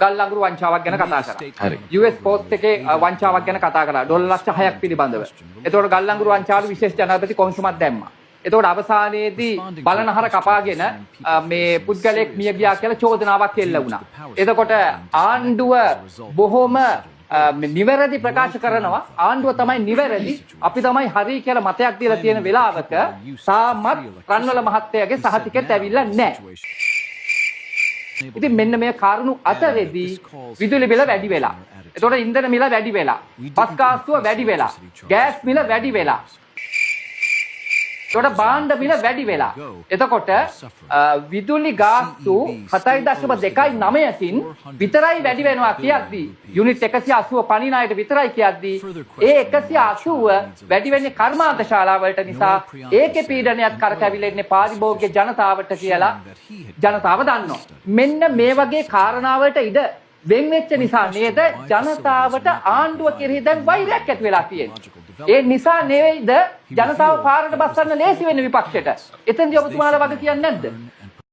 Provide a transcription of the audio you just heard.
ගල් අඟුරු වංචාවක් ගැන කතා කරා. US පෝස්ට් එකේ වංචාවක් ගැන කතා කරා. ඩොලර් ලක්ෂ 6ක් පිළිබඳව. එතකොට ගල් අඟුරු වංචාවට විශේෂ ජනාධිපති කොමිසමක් දැම්මා. එතකොට අවසානයේදී බලනහර කපාගෙන මේ පුද්ගලයෙක් මිය ගියා කියලා චෝදනාවක් එල්ල වුණා. එතකොට ආණ්ඩුව බොහොම නිවැරදි ප්‍රකාශ කරනවා ආණ්ඩුව තමයි නිවැරදි අපි තමයි හරි කියලා මතයක් දීලා තියෙන වෙලාවක තාමත් රන්වල මහත්තයාගේ සහතිකෙත් ඇවිල්ලා නැහැ. ඉතින් මෙන්න මේ කාරණු අතරේදී විදුලි බිල වැඩි වෙලා. එතකොට ඉන්ධන මිල වැඩි වෙලා. බස් ගාස්තුව වැඩි වෙලා. ගෑස් මිල වැඩි වෙලා. එතකොට භාණ්ඩ මිල වැඩි වෙලා. එතකොට විදුලි ගාස්තු 7.29කින් විතරයි වැඩි වෙනවා කියද්දී යුනිට් 180 පණින අයට විතරයි කියද්දී ඒ 180 වැඩි වෙන්නේ කර්මාන්ත ශාලා වලට නිසා ඒකේ පීඩනයත් කරකැවිලා ඉන්නේ පාරිභෝගික ජනතාවට කියලා ජනතාව දන්නවා. මෙන්න මේ වගේ කාරණාවලට ඉඩ වෙන් වෙච්ච නිසා නේද ජනතාවට ආණ්ඩුව කෙරෙහි දැන් වෛරයක් ඇති වෙලා තියෙන්නේ. ඒ නිසා නෙවෙයිද ජනතාව පාරට බස්සන්න ලේසි වෙන්නේ විපක්ෂයට. එතෙන්දී ඔබතුමාලා වගේ කියන්නේ නැද්ද?